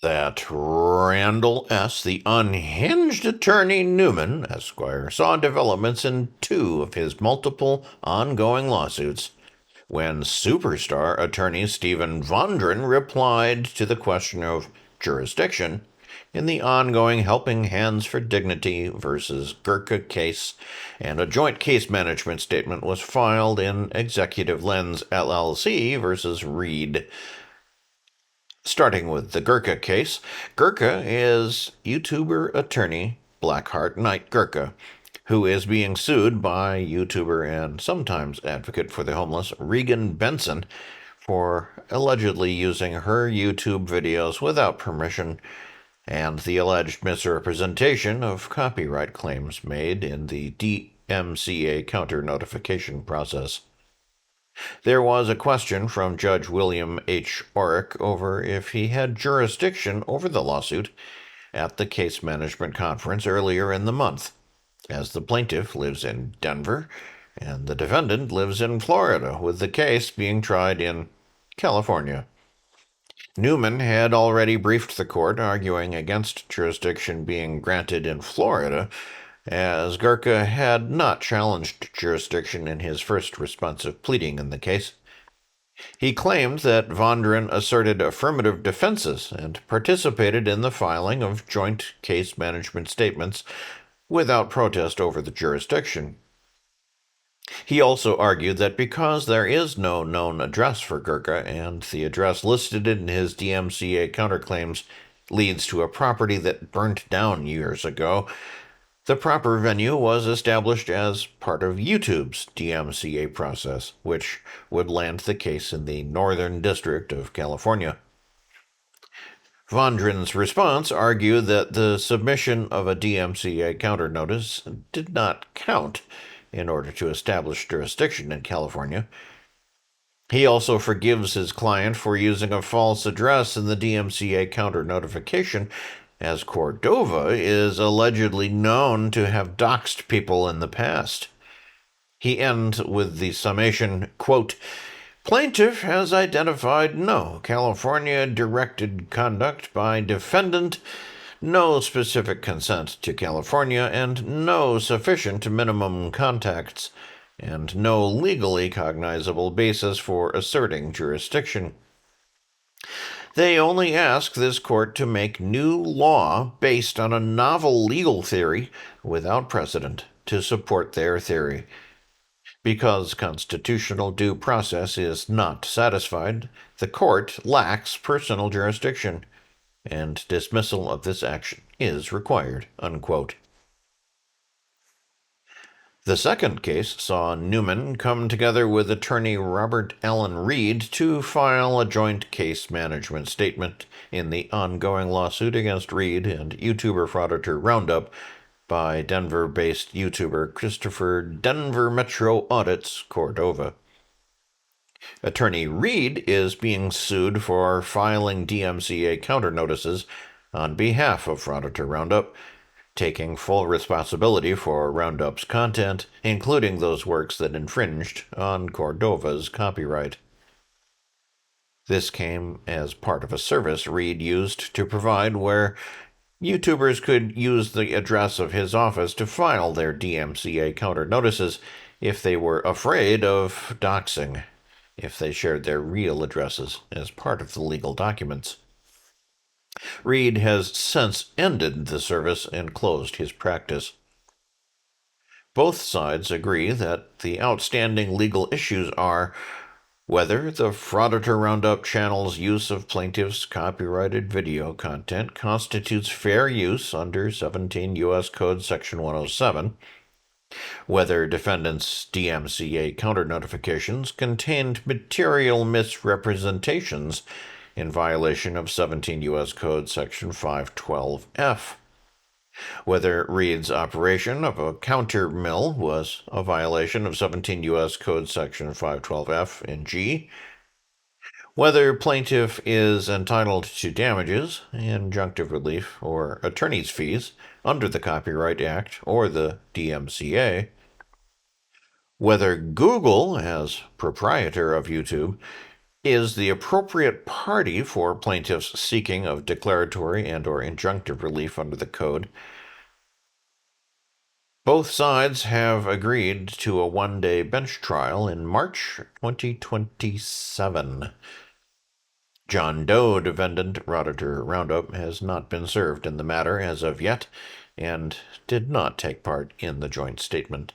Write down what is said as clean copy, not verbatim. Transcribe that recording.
that Randall S., the Unhinged Attorney Newman, Esquire, saw developments in two of his multiple ongoing lawsuits when superstar attorney Steven Vondran replied to the question of jurisdiction in the ongoing Helping Hands for Dignity versus Gurka case, and a joint case management statement was filed in Executive Lens LLC versus Reed. Starting with the Gurka case, Gurka is YouTuber attorney Blackheart Knight Gurka, who is being sued by YouTuber and sometimes advocate for the homeless Regan Benson for allegedly using her YouTube videos without permission and the alleged misrepresentation of copyright claims made in the DMCA counter-notification process. There was a question from Judge William H. Orrick over if he had jurisdiction over the lawsuit at the case management conference earlier in the month, as the plaintiff lives in Denver and the defendant lives in Florida, with the case being tried in California. Newman had already briefed the court, arguing against jurisdiction being granted in Florida, as Gurka had not challenged jurisdiction in his first responsive pleading in the case. He claimed that Vondran asserted affirmative defenses and participated in the filing of joint case management statements without protest over the jurisdiction. He also argued that because there is no known address for Gurka and the address listed in his DMCA counterclaims leads to a property that burnt down years ago, the proper venue was established as part of YouTube's DMCA process, which would land the case in the Northern District of California. Vondran's response argued that the submission of a DMCA counter notice did not count in order to establish jurisdiction in California. He also forgives his client for using a false address in the DMCA counter notification, as Cordova is allegedly known to have doxed people in the past. He ends with the summation, quote, "Plaintiff has identified no California-directed conduct by defendant, no specific consent to California, and no sufficient minimum contacts, and no legally cognizable basis for asserting jurisdiction. They only ask this court to make new law based on a novel legal theory without precedent to support their theory. Because constitutional due process is not satisfied, the court lacks personal jurisdiction, and dismissal of this action is required," unquote. The second case saw Newman come together with attorney Robert Allen Reed to file a joint case management statement in the ongoing lawsuit against Reed and YouTuber frauditor Roundup by Denver-based YouTuber Christopher Denver Metro Audits Cordova. Attorney Reed is being sued for filing DMCA counter notices on behalf of frauditor Roundup, taking full responsibility for Roundup's content, including those works that infringed on Cordova's copyright. This came as part of a service Reed used to provide where YouTubers could use the address of his office to file their DMCA counter notices if they were afraid of doxing, if they shared their real addresses as part of the legal documents. Reed has since ended the service and closed his practice. Both sides agree that the outstanding legal issues are whether the frauditor Roundup channel's use of plaintiff's copyrighted video content constitutes fair use under 17 U.S. Code Section 107, whether defendants' DMCA counter-notifications contained material misrepresentations in violation of 17 U.S. Code Section 512F, whether Reed's operation of a counter mill was a violation of 17 U.S. Code Section 512F and G, whether plaintiff is entitled to damages, injunctive relief, or attorney's fees under the Copyright Act or the DMCA, whether Google, as proprietor of YouTube, is the appropriate party for plaintiffs seeking of declaratory and/or injunctive relief under the Code. Both sides have agreed to a one-day bench trial in March 2027. John Doe defendant Auditor Roundup has not been served in the matter as of yet and did not take part in the joint statement.